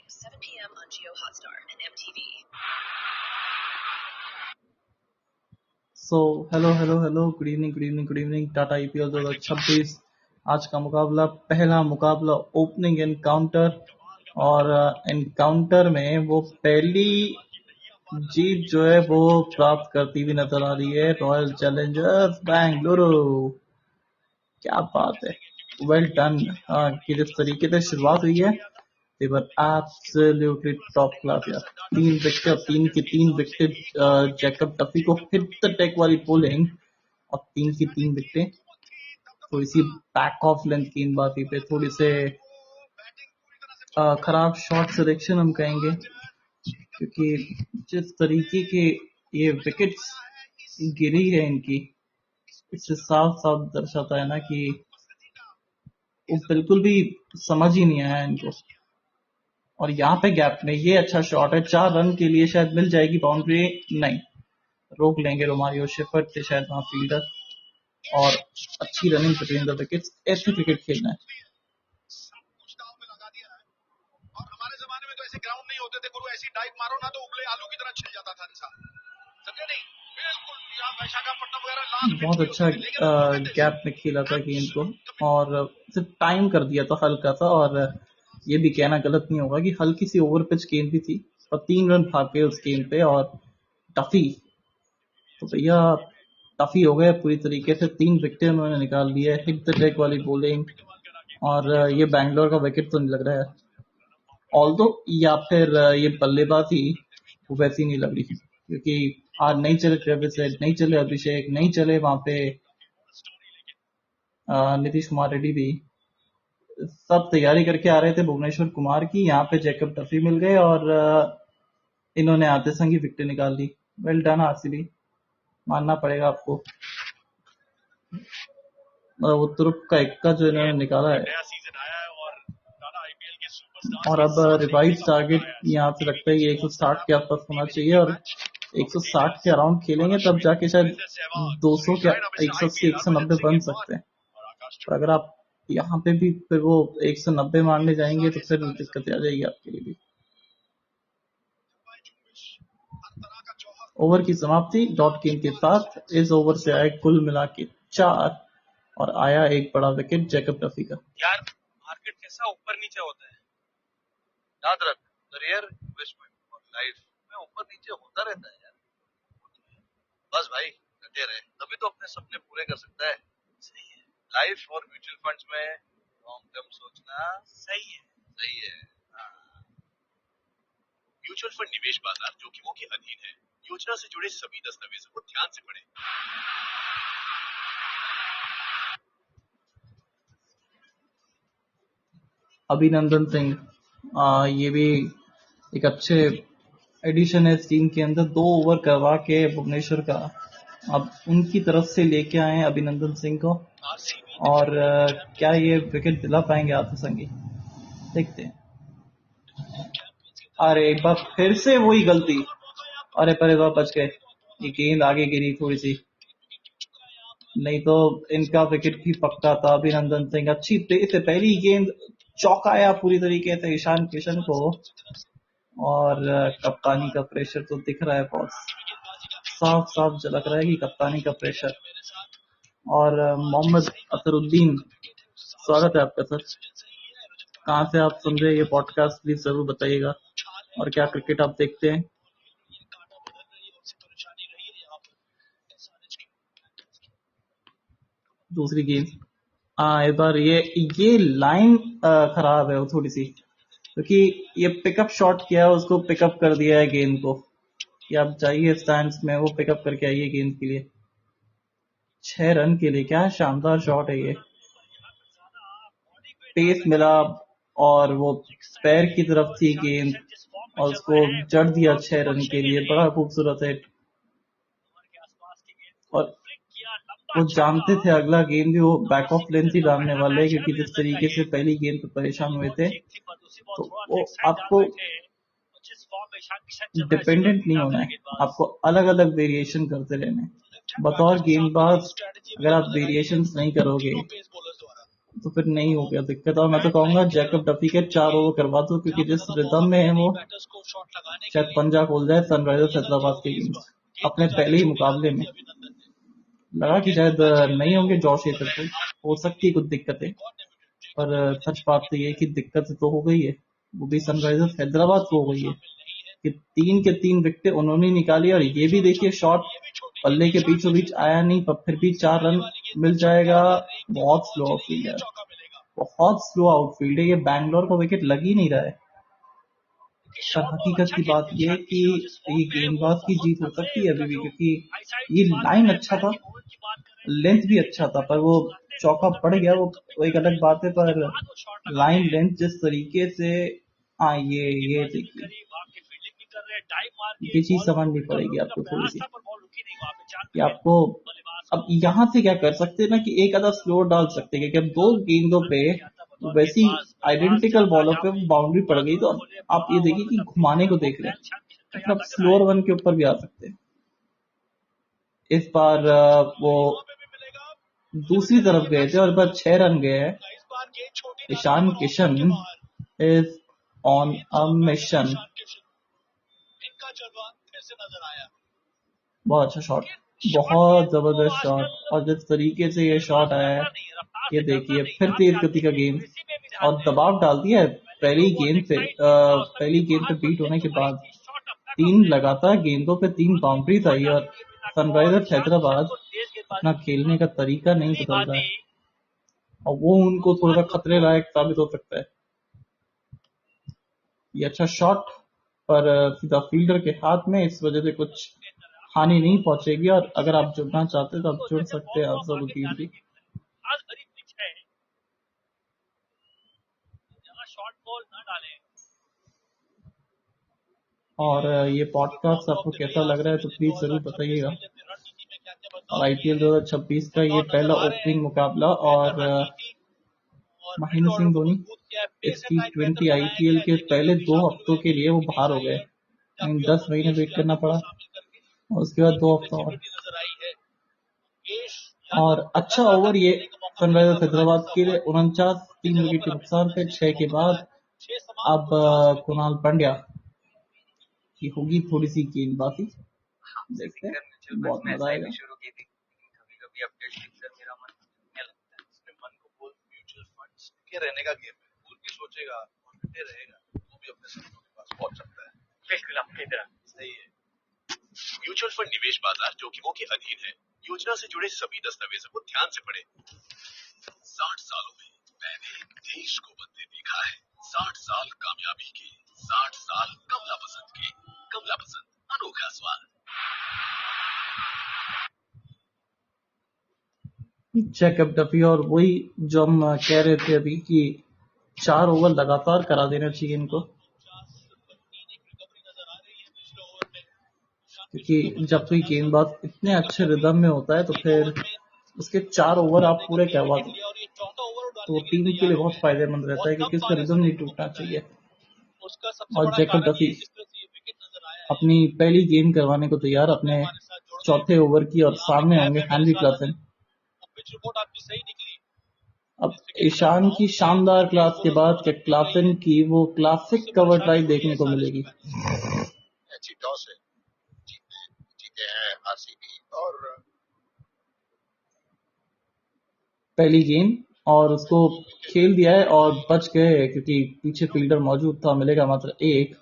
So hello, good evening. Tata IPL 2026 आज का मुकाबला, पहला मुकाबला ओपनिंग एनकाउंटर, और एनकाउंटर में वो पहली जीत जो है वो प्राप्त करती हुई नजर आ रही है रॉयल चैलेंजर्स बैंगलुरु। क्या बात है, वेल डन। कि जिस तरीके से शुरुआत हुई है, they were absolutely top class यार। 3 विकेट, 3 की 3 विकेट जैकब डफी को हिट द टेक वाली बॉलिंग, और 3 की 3 विकेटें। थोड़ी सी बैक ऑफ लेंथ गेंदबाजी पे थोड़ी से खराब शॉट सिलेक्शन हम कहेंगे, क्योंकि जिस तरीके के ये विकेट्स गिरी है इनकी, इससे साफ साफ दर्शाता है ना कि वो बिल्कुल भी समझ ही नहीं आया इनको। और यहाँ पे गैप में ये अच्छा शॉट है, 4 रन के लिए शायद मिल जाएगी बाउंड्री, नहीं, रोक लेंगे रोमारियो शेफर्ड थे शायद वहां फील्डर। और अच्छी रनिंग बिटवीन द विकेट्स, ऐसे क्रिकेट खेलना है। बहुत अच्छा गैप में खेला था गेंद को, और सिर्फ टाइम कर दिया था हल्का सा। और ये भी कहना गलत नहीं होगा कि हल्की सी ओवर पिच गेंद भी थी, और 3 रन भाग गए उस गेंद पे। और टफी तो भैया टफी हो गए पूरी तरीके से, 3 विकेट उन्होंने निकाल दिया, हिट द डेक वाली बॉलिंग। और ये बैंगलोर का विकेट तो नहीं लग रहा है, ऑल्दो या फिर ये बल्लेबाजी वो वैसी नहीं लग रही, क्योंकि आज नहीं चले ट्रेविस हेड, नहीं चले अभिषेक, नहीं चले वहां पे नीतीश कुमार रेड्डी भी। सब तैयारी करके आ रहे थे भुवनेश्वर कुमार की, यहाँ पे जैकब डफी मिल गए और इन्होंने आते संग ही विकेट निकाल दी। वेल डन आरसीबी, मानना पड़ेगा आपको। वो तुर्क का इक्का जो इन्होंने निकाला है। और अब रिवाइज टारगेट यहाँ से लगता है ये 160 के आसपास होना चाहिए, और 160 के अराउंड खेलेंगे तब जाके शायद 200 के 180 190 बन सकते हैं। पर अगर आप यहाँ पे भी फिर वो 190 मारने जाएंगे तो फिर दिक्कत आ जाएगी आपके लिए भी। ओवर की समाप्ति डॉट गेंद के साथ। इस ओवर से आए कुल मिला के 4, और आया एक बड़ा विकेट जैकब डफी का। यार मार्केट कैसा ऊपर नीचे होता है, याद रख, रेयर इन्वेस्टमेंट और लाइफ में ऊपर नीचे होता रहता है यार। बस भाई डटे रहे, तभी तो अपने सपने पूरे कर सकता है। सही है, लाइफ और म्यूचुअल फंड्स में लॉन्ग टर्म सोचना सही है। म्यूचुअल फंड निवेश बाजार जोखिमों के अधीन है। योजना से जुड़े सभी दस्तावेजों को ध्यान से पढ़ें। अभिनंदन सिंह, ये भी एक अच्छे एडिशन है इस टीम के अंदर। 2 ओवर करवा के भुवनेश्वर का अब उनकी तरफ से लेके आए हैं अभिनंदन सिंह को, और क्या ये विकेट दिला पाएंगे आत्मसंगी, देखते हैं। अरे एक बार फिर से वही गलती, अरे पर एक बार बच गए, ये गेंद आगे गिरी थोड़ी सी, नहीं तो इनका विकेट भी पक्का था। अभिनंदन सिंह अच्छी तेज से पहली गेंद चौंकाया पूरी तरीके से ईशान किशन को, और कप्तानी का प्रेशर तो दिख रहा है बॉस, साफ साफ झलक रहा है कि कप्तानी का प्रेशर। और मोहम्मद असरुद्दीन, स्वागत है आपका सर। कहाँ से आप सुन रहे हैं ये पॉडकास्ट, प्लीज जरूर बताइएगा, और क्या क्रिकेट आप देखते हैं। दूसरी गेंद, इस बार ये लाइन खराब है वो थोड़ी सी, क्योंकि ये पिकअप शॉट किया है, उसको पिकअप कर दिया है गेंद को कि आप जाइए स्टैंड्स में, वो पिकअप करके आइए गेंद के लिए। 6 रन के लिए क्या शानदार शॉट है ये, पेस मिला और वो पैर की तरफ थी गेंद, और उसको जड़ दिया 6 रन के लिए, बड़ा खूबसूरत है। और वो जानते थे अगला गेंद भी वो बैक ऑफ लेंथ ही डालने वाले, क्योंकि जिस तरीके से पहली गेंद पे परेशान हुए थे, तो वो आपको डिपेंडेंट नहीं होना है, आपको अलग अलग वेरिएशन करते रहने। बतौर गेंदबाज अगर आप वेरिएशंस नहीं करोगे तो फिर नहीं हो गया दिक्कत। और मैं तो कहूंगा जैकब डफी के 4 ओवर करवा दो, क्योंकि जिस रिदम में है वो शायद पंजा खोल जाए सनराइजर्स हैदराबाद के गेम्स अपने पहले ही मुकाबले में। लगा कि शायद नहीं होंगे जॉश हेजलवुड, हो सकती है कुछ दिक्कतें, पर सच बात तो ये है कि दिक्कत तो हो गई है, वो भी सनराइजर्स हैदराबाद को हो गई है कि 3 के 3 विकेटें उन्होंने निकाली। और ये भी देखिए शॉट पल्ले के बीचों बीच आया नहीं, पर फिर भी 4 रन मिल जाएगा। बहुत स्लो आउटफील्ड है, बहुत स्लो आउटफील्ड है, ये बैंगलोर को विकेट लग ही नहीं रहा है। पर हकीकत की बात ये है कि ये गेंदबाज की जीत हो सकती है अभी भी, क्योंकि ये लाइन अच्छा था, लेंथ भी अच्छा था, पर वो चौका पड़ गया, वो एक अलग बात है। पर लाइन लेंथ जिस तरीके से, हाँ ये देखिए, ये चीज समझनी पड़ेगी आपको थोड़ी सी कि आपको अब यहाँ से क्या कर सकते हैं ना, कि एक आधा स्लोर डाल सकते हैं, क्योंकि अब 2 गेंदों पे वैसी आइडेंटिकल बॉलों पे बाउंड्री पड़ गई, तो आप ये देखिए कि घुमाने को देख रहे हैं, तो अब स्लोअर वन के ऊपर भी आ सकते हैं। इस बार वो दूसरी तरफ गए थे और इस बार 6 रन गए हैं। Ishan Kishan is on a mission. बहुत अच्छा शॉट, बहुत जबरदस्त शॉट, और जिस तरीके से ये शॉट आया है, ये देखिए फिर तेज गति का गेंद और दबाव डाल दिया है पहली गेंद पे बीट होने के बाद 3 लगातार गेंदों पे 3 बाउंड्रीज आई। और सनराइजर्स हैदराबाद अपना खेलने का तरीका नहीं बदल रहा है, और वो उनको थोड़ा सा खतरे लायक साबित हो सकता है। ये अच्छा शॉट, पर सीधा फील्डर के हाथ में, इस वजह से कुछ हानि नहीं पहुंचेगी। और अगर आप जुड़ना चाहते हैं तो आप जुड़ सकते हैं अफजलुद्दीन भी। और ये पॉडकास्ट आपको कैसा लग रहा है तो प्लीज जरूर बताइएगा। और आईपीएल 2026 का ये पहला ओपनिंग मुकाबला, और महेंद्र सिंह धोनी इस T20 आईपीएल के पहले 2 हफ्तों के लिए वो बाहर हो गए। 10 महीने वेट करना पड़ा, और उसके बाद 2 हफ्ता और अच्छा ओवर ये सनराइजर्स हैदराबाद के लिए 49, 3 विकेट के नुकसान पे 6 के बाद। अब कुणाल पांड्या की होगी थोड़ी सी गेंदबाजी, देखते हैं, बहुत मजा आएगा। रहने का गेम है, भूल के सोचेगा और डटे रहेगा, वो भी अपने सपनों के पास पहुंच सकता है। बिल्कुल आपकी तरह सही है। म्यूचुअल फंड निवेश बाजार जोखिमों के अधीन है। योजना से जुड़े सभी दस्तावेजों को ध्यान से पढ़ें। 60 सालों में मैंने देश को बदले देखा है। 60 साल कामयाबी के, 60 साल कमला पसंद के। कमला पसंद, अनोखा स्वाद। जैकब डफी, और वही जो हम कह रहे थे अभी कि 4 ओवर लगातार करा देना चाहिए इनको, क्योंकि जब कोई गेंदबाज इतने अच्छे रिदम में होता है तो फिर उसके 4 ओवर आप पूरे करवा दो, तो टीम के लिए बहुत फायदेमंद रहता है, क्योंकि उसका रिदम नहीं टूटना चाहिए। और जैकब डफी अपनी पहली गेंद करवाने को तैयार, अपने चौथे ओवर की, और सामने होंगे हेनरी क्लासन। अब ईशान की शानदार क्लास के बाद क्या क्लासन की वो क्लासिक कवर ड्राइव देखने को मिलेगी? अच्छी टॉस है, जीते हैं आरसीबी। और पहली गेंद और उसको खेल दिया है और बच गए, क्योंकि पीछे फील्डर मौजूद था। मिलेगा मात्र 1।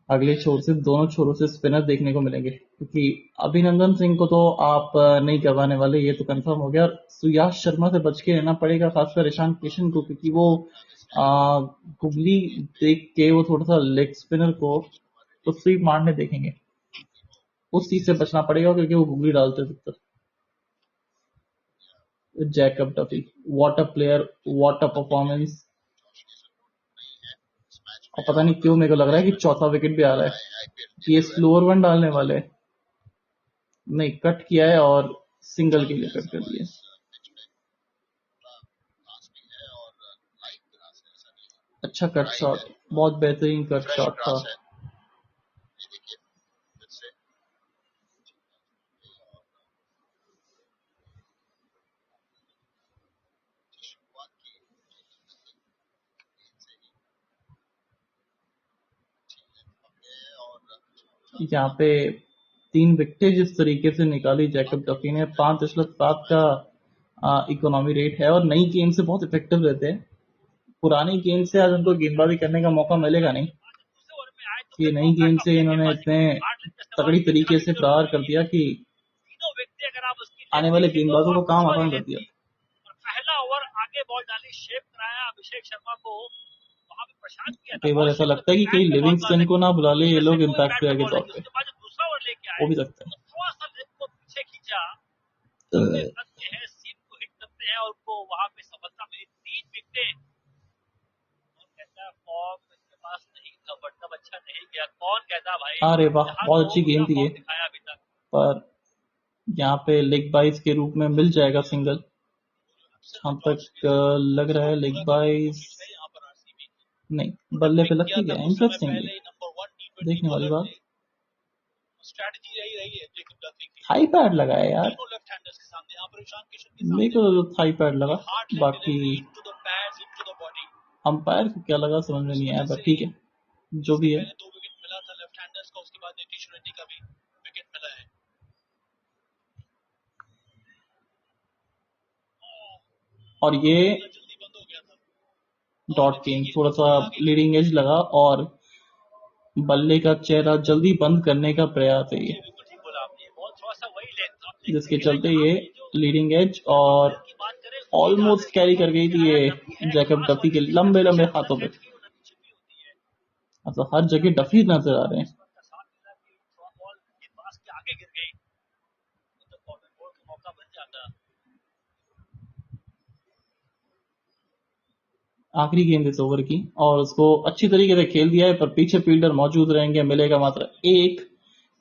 अगले छोर से, दोनों छोरों से स्पिनर देखने को मिलेंगे, क्योंकि अभिनंदन सिंह को तो आप नहीं करवाने वाले, ये तो कंफर्म हो गया। और सुयाश शर्मा से बच के रहना पड़ेगा, खासकर ईशान किशन को, क्योंकि वो गुगली देख के वो थोड़ा सा लेग स्पिनर को तो स्वीप मारने देखेंगे, उस चीज से बचना पड़ेगा, क्योंकि वो गुगली डालते सकते। Jacob Duffy, what a player, what a performance. और पता नहीं क्यों मेरे को लग रहा है कि चौथा विकेट भी आ रहा है, कि ये स्लोअर वन डालने वाले हैं। नहीं, कट किया है और सिंगल के लिए कट कर दिया। अच्छा कट शॉट, बहुत बेहतरीन कट शॉट था। यहाँ पे 3 विकेटें जिस तरीके से निकाली जैकब डफी ने, 5.7 का इकोनॉमी रेट है और नई गेंद से बहुत इफेक्टिव रहते हैं। पुरानी गेंद से आज उनको गेंदबाजी करने का मौका मिलेगा नहीं। ये नई गेंद से इन्होंने इतने तगड़ी तरीके से प्रहार कर दिया कि आने वाले गेंदबाजों को काम आसान कर दिया। पहला ओवर आगे बॉल डाली, शेप कराया अभिषेक शर्मा को, वहां पे परेशान किया। कई बार ऐसा लगता है कि कहीं लिविंगस्टन को ना बुला ले ये लोग इम्पैक्ट प्लेयर के तौर पे, दूसरा ओवर लेके आए, वो भी सकता है। थोड़ा सा को पीछे खींचा, सीम को हिट करते हैं और उनको वहां पे सफलता मिली। 3 विकेटें, फॉर्म इसके पास नहीं था, मतलब अच्छा नहीं गया। कौन कहता भाई, अरे वाह, बहुत अच्छी गेंद थी ये, पर यहाँ पे लेग बाइस के रूप में मिल जाएगा सिंगल। जहां तक लग रहा है लेग बाइस नहीं, बल्ले पे लगती है। इंटरेस्टिंग, देखने वाली बात। थाई पैड लगा है यार, मेरे को तो थाई पैड लगा, बाकी अंपायर को क्या लगा समझ में नहीं आया, पर ठीक है जो भी है। और ये डॉट किंग थोड़ा सा लीडिंग एज लगा और बल्ले का चेहरा जल्दी बंद करने का प्रयास है ये, जिसके चलते ये लीडिंग एज और ऑलमोस्ट कैरी कर गई थी ये जैकब डफी के लंबे लंबे हाथों पे। मतलब हर जगह डफी नजर आ रहे हैं। आखिरी गेंद इस ओवर की और उसको अच्छी तरीके से खेल दिया है, पर पीछे फील्डर मौजूद रहेंगे। मिलेगा मात्र 1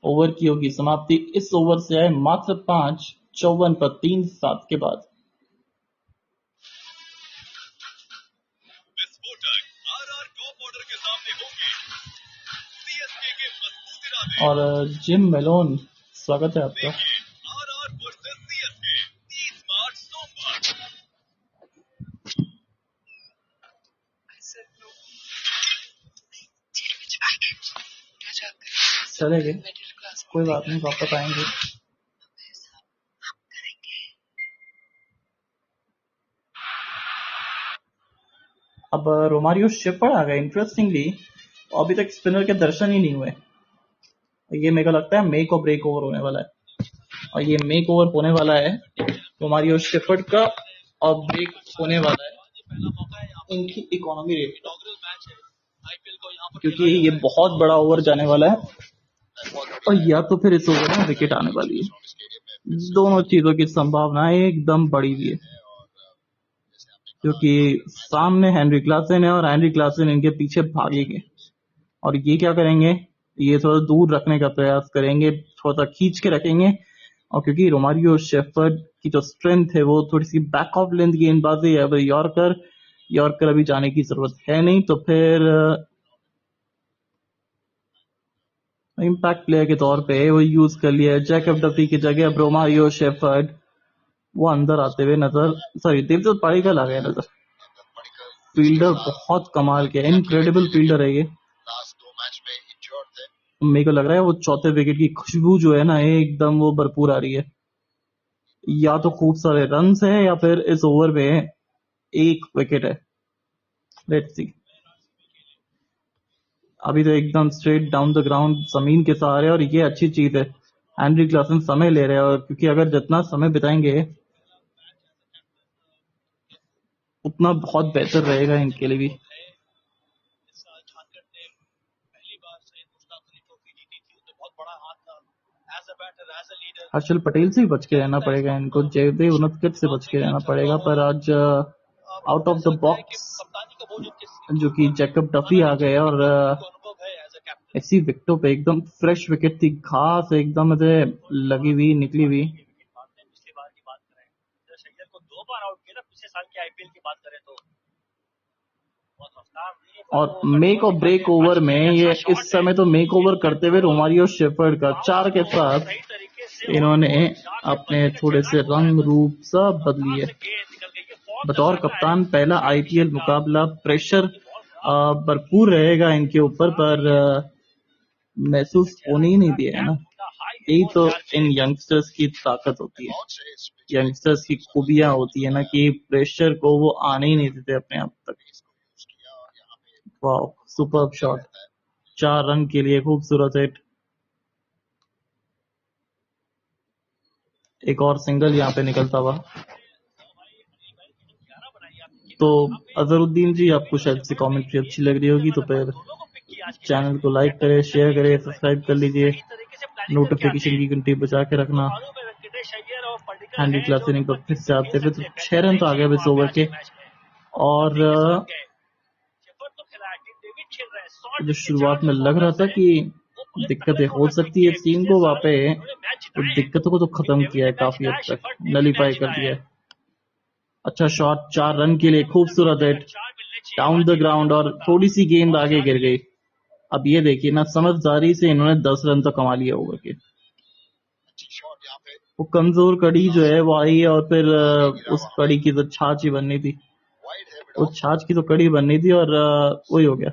ओवर की होगी समाप्ति। इस ओवर से आए मात्र 5, 54 पर 3-7 के बाद। और जिम मेलोन, स्वागत है आपका। चले गए, कोई बात नहीं, वापस आएंगे। अब रोमारियो शेफर्ड आ गए। इंटरेस्टिंगली अभी तक स्पिनर के दर्शन ही नहीं हुए। ये मेरे को लगता है मेक और ब्रेक ओवर होने वाला है, और ये मेक ओवर होने वाला है रोमारियो शेफर्ड का, और ब्रेक होने वाला है इनकी इकोनॉमी रेट का, क्योंकि ये बहुत बड़ा ओवर जाने वाला है और या तो फिर इस ओवर में विकेट आने वाली है। दोनों चीजों की संभावना एकदम बढ़ी हुई है, क्योंकि सामने हेनरी क्लासन है और हेनरी क्लासन इनके पीछे भागेंगे। और ये क्या करेंगे, ये थोड़ा दूर रखने का प्रयास करेंगे, थोड़ा सा खींच के रखेंगे। और क्योंकि रोमारियो शेफर्ड की जो स्ट्रेंथ है वो थोड़ी सी बैक ऑफ लेंथ गेंदबाजी है, यॉर्कर अभी जाने की जरूरत है नहीं, तो फिर इम्पैक्ट प्लेयर के तौर पे वो यूज कर लिया जैकब डफी की जगह। अब रोमारियो शेफर्ड वो अंदर आते हुए नजर, सॉरी देवदत्त पाड़ीकल आ गया नजर। फील्डर बहुत कमाल के, इनक्रेडिबल फील्डर है ये। मेरे को लग रहा है वो चौथे विकेट की खुशबू जो है ना एकदम वो भरपूर आ रही है। या तो खूब सारे रन है या फिर इस ओवर में 1 विकेट है। Let's see. अभी तो एकदम स्ट्रेट डाउन द ग्राउंड जमीन के सहारे, और ये अच्छी चीज है। हेनरी क्लासन समय ले रहे हैं, और क्योंकि अगर जितना समय बिताएंगे उतना बहुत बेहतर रहेगा इनके लिए भी। हर्षल पटेल से भी बच के रहना पड़ेगा इनको, जयदेव उनतकट से बच के रहना पड़ेगा। पर आज आउट ऑफ द बॉक्स जो कि जैकब डफी आ गए, और ऐसी विकेटों पे एकदम फ्रेश विकेट थी, घास एकदम से लगी हुई निकली हुई। और मेक और ब्रेक ओवर में ये इस समय तो मेक ओवर करते हुए रोमारियो शेफर्ड का 4 के साथ इन्होंने अपने थोड़े से रंग रूप सब बदली है। बतौर कप्तान पहला आईपीएल मुकाबला, प्रेशर भरपूर रहेगा इनके ऊपर, पर महसूस होने ही नहीं दिया है ना। यही तो इन यंगस्टर्स की ताकत होती है, यंगस्टर्स की खूबियां होती है ना कि प्रेशर को वो आने ही नहीं देते अपने आप तक। वाह, सुपर्ब शॉट, 4 रन के लिए खूबसूरत हिट। एक और सिंगल यहाँ पे निकलता हुआ। तो अजहरुद्दीन जी, आपको शायद से कमेंट्री अच्छी लग रही होगी तो फिर चैनल को लाइक करें, शेयर करें, सब्सक्राइब कर लीजिए, नोटिफिकेशन की घंटी बजा के रखना। हैंडी क्लासेनिंग पर फिर से आते हुए तो 6 रन तो आ गए इस ओवर के। और जो शुरुआत में लग रहा था कि दिक्कतें हो सकती है इस टीम को, वहां पे तो दिक्कतों को तो खत्म किया है, काफी हद तक नलीफाई कर दिया है। अच्छा शॉट, 4 रन के लिए खूबसूरत हिट डाउन द ग्राउंड, और थोड़ी सी गेंद आगे गिर गई। अब ये देखिए ना, समझदारी से इन्होंने 10 रन तो कमा लिए ओवर के। वो कमजोर कड़ी जो है वो आई, और फिर उस कड़ी की तो छाछ ही बननी थी, उस छाछ की तो कड़ी बननी थी, और वही हो गया।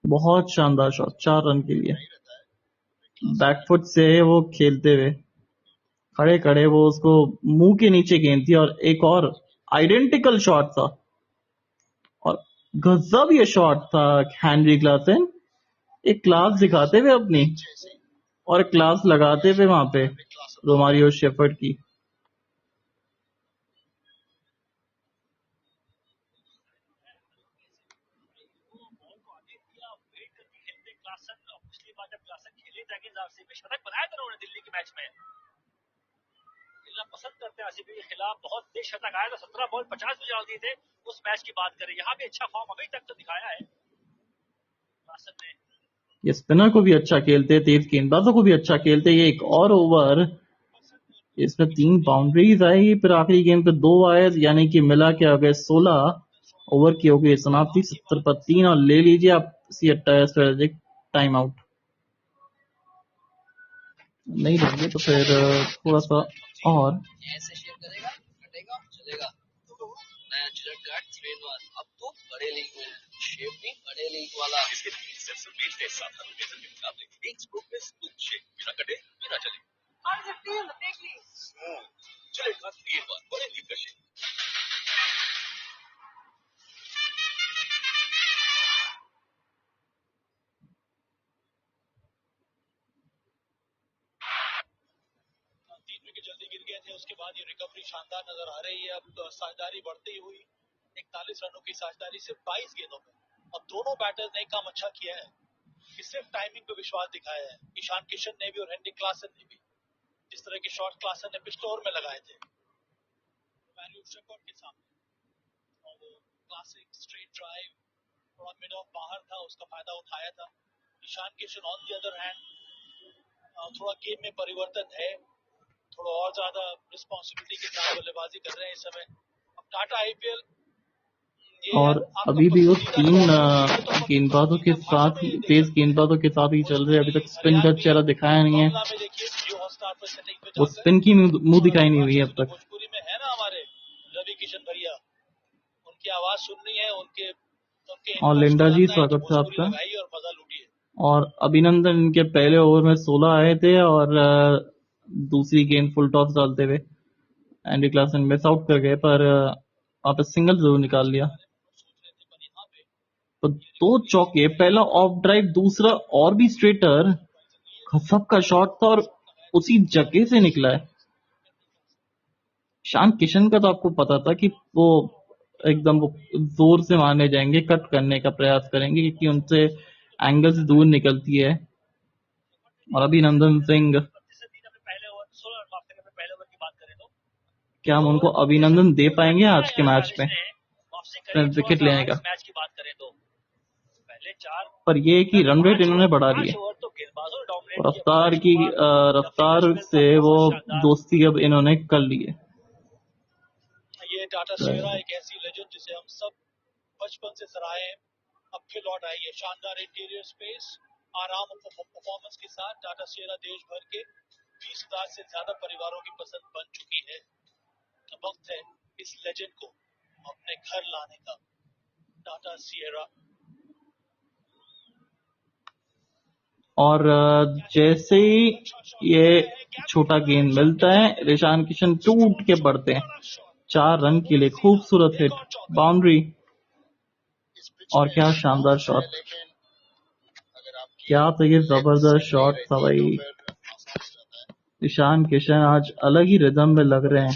बहुत शानदार शॉट, 4 रन के लिए। बैकफुट से वो खेलते हुए खड़े खड़े वो उसको मुंह के नीचे गेंद थी, और एक और आइडेंटिकल शॉट था, और गजब ये शॉट था। हेनरी क्लासन एक क्लास दिखाते हुए अपनी, और क्लास लगाते हुए वहां पे रोमारियो शेफर्ड की। पसंद करते हैं आरसीबी के खिलाफ, बहुत तेज शतक आया था, 17 बॉल 50 भी डाल दिए थे। उस मैच की बात करें, यहाँ भी अच्छा फॉर्म अभी तक तो दिखाया है क्लासन ने। ये स्पिनर को भी अच्छा खेलते, तेज गेंदबाजों को भी अच्छा खेलते। ये एक और ओवर, इसमें 3 बाउंड्रीज आई, फिर आखिरी गेंद पे 2 आए, यानी कि मिला के आ गए 16 ओवर की हो गई समाप्ति, 70 पर 3। और ले लीजिए आप स्ट्रेटेजिक टाइम आउट। नहीं लेंगे तो फिर थोड़ा सा और अब तो बड़े लीग में शेप भी बड़े लीग वाला। इसके एक स्कूप में स्कूप शेक, बिना कटे बिना चले। चलेगा बड़े लीग का शेक। जल्दी गिर गए थे, उसके बाद ये रिकवरी शानदार नजर आ रही है। अब साझेदारी बढ़ती हुई 41 रनों की साझेदारी सिर्फ 22 गेंदों में। अब दोनों बैटर्स ने काम अच्छा किया है कि सिर्फ टाइमिंग पे विश्वास दिखाया है। ईशान किशन ने भी और हेनरी क्लासन ने भी। जिस तरह के शॉट क्लासन ने पिछले ओवर में लगाए थे के सामने, और वो क्लासिक स्ट्रेट ड्राइव और मिड ऑफ बाहर था, उसका फायदा उठाया था। Ishan Kishan on the other hand थोड़ा गेम में परिवर्तन है, थोड़ा और ज्यादा रिस्पॉन्सिबिलिटी के साथ बल्लेबाजी कर रहे हैं इस समय। अब टाटा आईपीएल और अभी भी वो 3 गेंदबाजों के साथ ही, तेज गेंदबाजों के साथ ही चल रहे हैं। अभी तक स्पिन का चेहरा दिखाया नहीं है, वो स्पिन की मुंह दिखाई नहीं हुई है अब तक। भोजपुरी में है ना हमारे रवि किशन भैया, उनकी आवाज सुननी है, उनके और लिंडा जी, स्वागत है आपका। और मजा लूटिए। और अभिनंदन इनके पहले ओवर में 16 आए थे, और दूसरी गेंद फुल टॉस डालते हुए एंडी क्लासन मिस आउट कर गए, पर वहां पे सिंगल जरूर निकाल लिया। तो 2 चौके, पहला ऑफ ड्राइव, दूसरा और भी स्ट्रेटर, गजब का शॉट था, और उसी जगह से निकला है। ईशान किशन का तो आपको पता था कि वो एकदम वो जोर से मारने जाएंगे, कट करने का प्रयास करेंगे, क्योंकि उनसे एंगल से दूर निकलती है। और अभिनंदन सिंह, क्या हम उनको अभिनंदन दे पाएंगे आज के मैच में विकेट लेने का? पर ये कि रन रेट इन्होंने बढ़ा दी है, रफ्तार से वो दोस्ती अब इन्होंने कर ली है। ये टाटा सियरा एक ऐसी लेजेंड जिसे हम सब बचपन से सराहे, अब फिर लौट आई है। शानदार इंटीरियर स्पेस, आराम और परफॉर्मेंस के साथ टाटा सियरा देश भर के 20,000 से ज्यादा परिवारों की पसंद बन चुकी है। वक्त है इस लेजेंड को अपने घर लाने का। टाटा सियरा और जैसे ही ये छोटा गेंद मिलता है, ईशान किशन टूट के पड़ते हैं 4 रन के लिए। खूबसूरत हिट, बाउंड्री, और क्या शानदार शॉट, क्या तो ये जबरदस्त शॉट था भाई। ईशान किशन आज अलग ही रिदम में लग रहे हैं।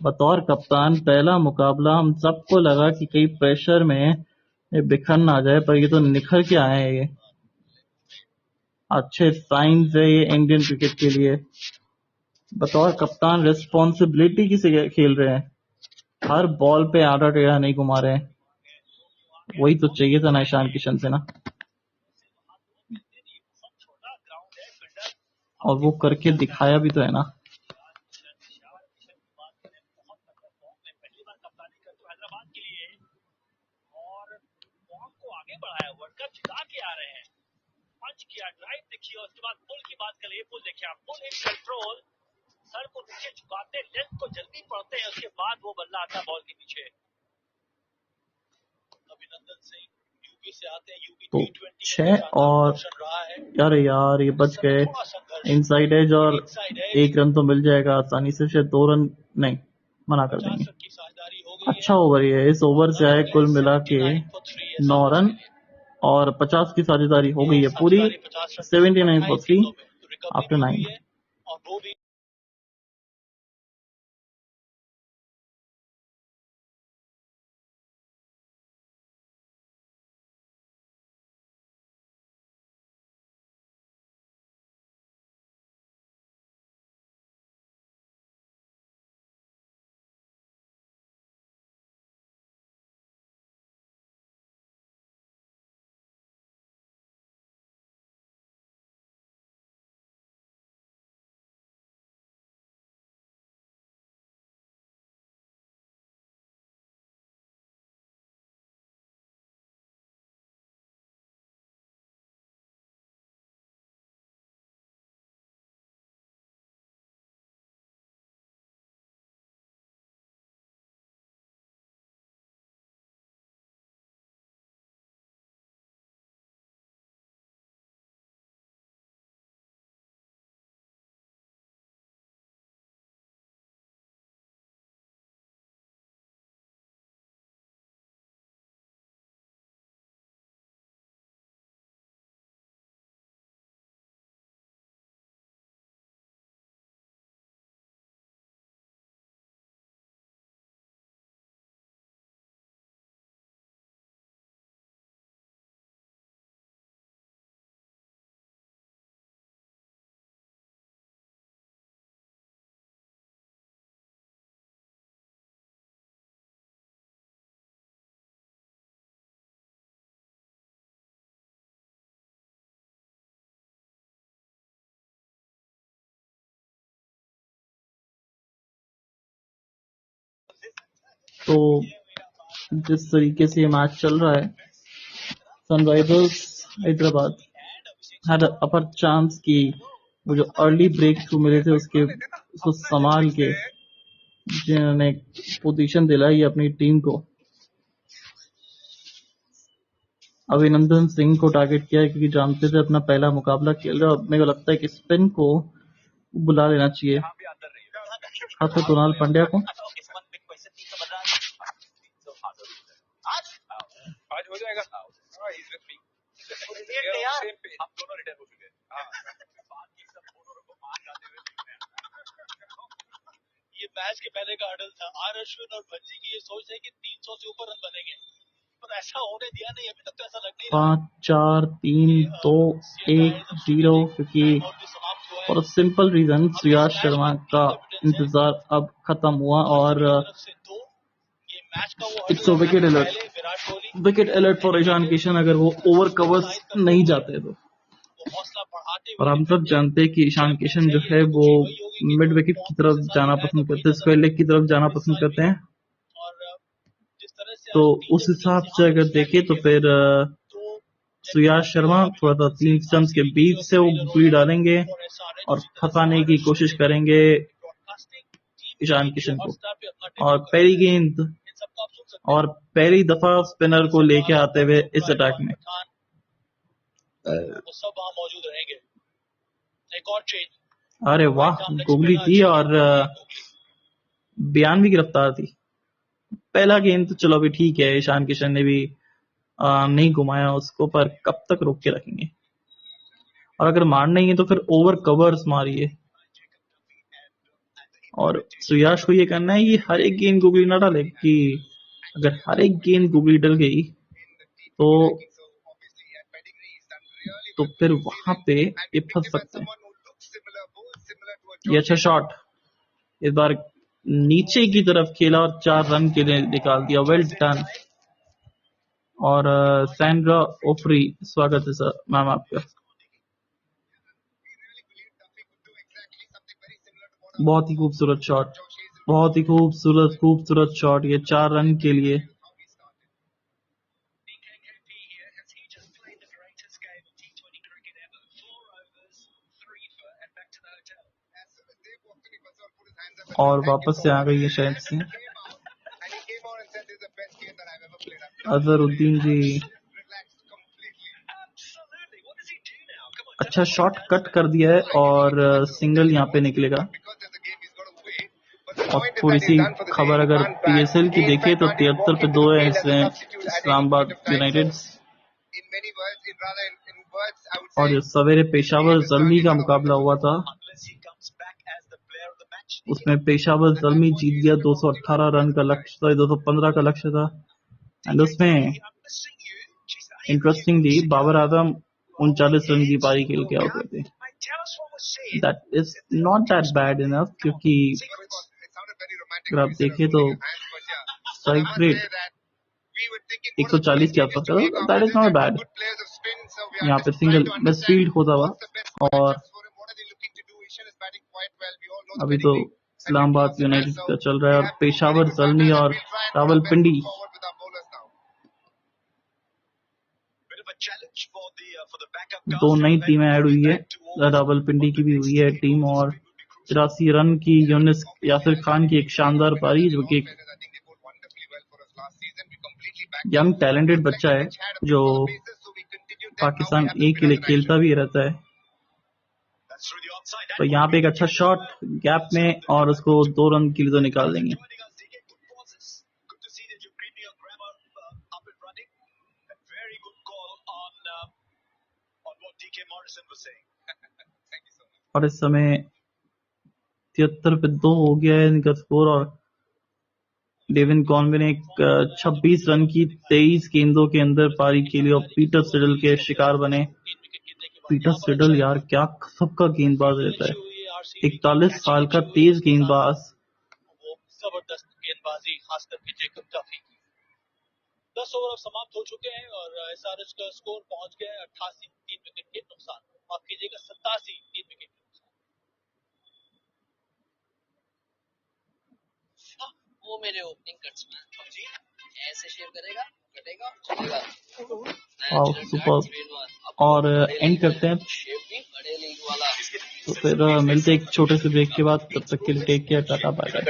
बतौर कप्तान पहला मुकाबला, हम सबको लगा कि कहीं प्रेशर में ये बिखर ना जाए, पर ये तो निखर के आए हैं। ये अच्छे साइंस है ये इंडियन क्रिकेट के लिए। बतौर कप्तान रिस्पॉन्सिबिलिटी की से खेल रहे हैं, हर बॉल पे आधा टेढ़ा नहीं घुमा रहे हैं। वही तो चाहिए था ना ईशान किशन से ना, और वो करके दिखाया भी तो है ना। किया ड्राइव देखिए, उसके बाद पुल की बात करिए। पुल देखिए आप, पुल इन कंट्रोल, सर को नीचे झुकाते, लेंथ को जल्दी पड़ते हैं, उसके बाद वो बल्ला आता है बॉल के पीछे। अभिनंदन सिंह यूपी से आते हैं, यूपी तो 6 और यार ये बच गए। इनसाइड एज और 1 रन तो मिल जाएगा आसानी से, शायद 2 रन नहीं, मना कर देंगे। अच्छा ओवर ये, इस ओवर से आए कुल मिला के 9 रन और 50 की साझेदारी हो गई है पूरी। 79 for 3 आफ्टर 9। तो जिस तरीके से ये मैच चल रहा है, Sunrisers Hyderabad had a upper chance की वो जो अर्ली ब्रेक थ्रू मिले थे उसको संभाल के जिन्होंने पोजीशन दिलाई अपनी टीम को। अभिनंदन सिंह को टारगेट किया है क्योंकि जानते थे अपना पहला मुकाबला खेल रहा है। मेरे को लगता है कि स्पिन को बुला लेना चाहिए, खासकर कुणाल पांड्या को। आज हो जाएगा। हम दोनों रिटर्न हो चुके हैं। ये मैच के पहले का हडल था। आर अश्विन और भज्जी की ये सोच है कि 300 से ऊपर रन बनेंगे, पर ऐसा होने दिया नहीं। अभी तक तो ऐसा लग नहीं रहा। 5 4 3 2 1 0, क्योंकि for simple reason Shreyas Sharma का इंतजार अब खत्म हुआ और it's wicket alert. Wicket alert for Ishan Kishan अगर वो ओवर कवर्स नहीं जाते तो। और हम सब जानते हैं कि ईशान किशन जो है वो मिड विकेट की तरफ जाना पसंद करते हैं, स्क्वायर लेग की तरफ जाना पसंद करते हैं। तो उस हिसाब से अगर देखें तो फिर श्रेयस शर्मा थोड़ा सा 3 स्टंप्स के बीच से वो गुड़ी डालेंगे और फंसाने की कोशिश करेंगे ईशान किशन को, और पहली गेंद और पहली दफा स्पिनर को लेके आते हुए इस अटैक में। वो सब वहाँ मौजूद रहेंगे। एक और चेंज, अरे वाह, गुगली थी और बयान भी गिरफ्तार थी। पहला गेंद तो चलो अभी ठीक है, ईशान किशन ने भी नहीं घुमाया उसको, पर कब तक रोक के रखेंगे? और अगर मारना ही है तो फिर ओवर कवर्स मारिए। और सुयाश को ये करना है कि हर एक गेंद गुगली ना डाले, कि अगर हर एक गेंद गुगली डल गई तो फिर वहां पे ये फंस सकते हैं। ये अच्छा शॉट, इस बार नीचे की तरफ खेला और 4 रन के लिए निकाल दिया। Well done. और सैंड्रा ओफ्री, स्वागत है सर मैम आपका। बहुत ही खूबसूरत शॉट, बहुत ही खूबसूरत शॉट, ये 4 रन के लिए। और वापस से आ गई है शायद से अजहरुद्दीन जी। अच्छा शॉट कट कर दिया है और सिंगल यहाँ पे निकलेगा। और थोड़ी सी खबर अगर पीएसएल की देखे तो 73 पे 2 है इसमें इस्लामाबाद यूनाइटेड। और जो सवेरे पेशावर ज़ल्मी का मुकाबला हुआ था उसमें पेशावर ज़ल्मी जीत गया। 218 रन का लक्ष्य था, 215 का लक्ष्य था। एंड उसमें इंटरेस्टिंगली बाबर आजम 39 रन की पारी खेल के आउट हुए थे। That is not that bad enough, क्योंकि अगर आप देखें तो स्ट्राइक रेट 140 के आसपास था। That is not bad. यहाँ पे सिंगल मिसफील्ड होता हुआ। और अभी तो इस्लामाबाद यूनाइटेड का चल रहा है और पेशावर ज़ल्मी और रावलपिंडी दो नई टीमें ऐड हुई है। रावलपिंडी की भी हुई है टीम और 83 रन की यूनिस यासिर खान की एक शानदार पारी, जो कि यंग टैलेंटेड बच्चा है जो पाकिस्तान ए के लिए खेलता भी रहता है। तो यहाँ पे एक अच्छा शॉट गैप में और उसको 2 रन के लिए तो निकाल देंगे। और इस समय 73 पे 2 हो गया है इनका स्कोर। और डेविन कॉनवे ने 26 रन की 23 गेंदों के अंदर पारी खेली और पीटर सिडल के शिकार बने। पीटर सिडल यार क्या सबका गेंदबाज रहता है, 41 साल का तेज गेंदबाज। जबरदस्त गेंदबाजी, खास करके जेकब काफी। 10 ओवर अब समाप्त हो चुके हैं और एसआरएच का स्कोर पहुंच गया है 88, 3 विकेट के नुकसान। माफ कीजिएगा 87, 3 विकेट के नुकसान। वो मेरे ओपनिंग कट्समैन जी ऐसे शेयर करेगा, कटेगा, चलेगा। सुपर। और एंड करते हैं तो फिर मिलते एक छोटे से ब्रेक के बाद। तब तक के लिए take care, tata bye bye.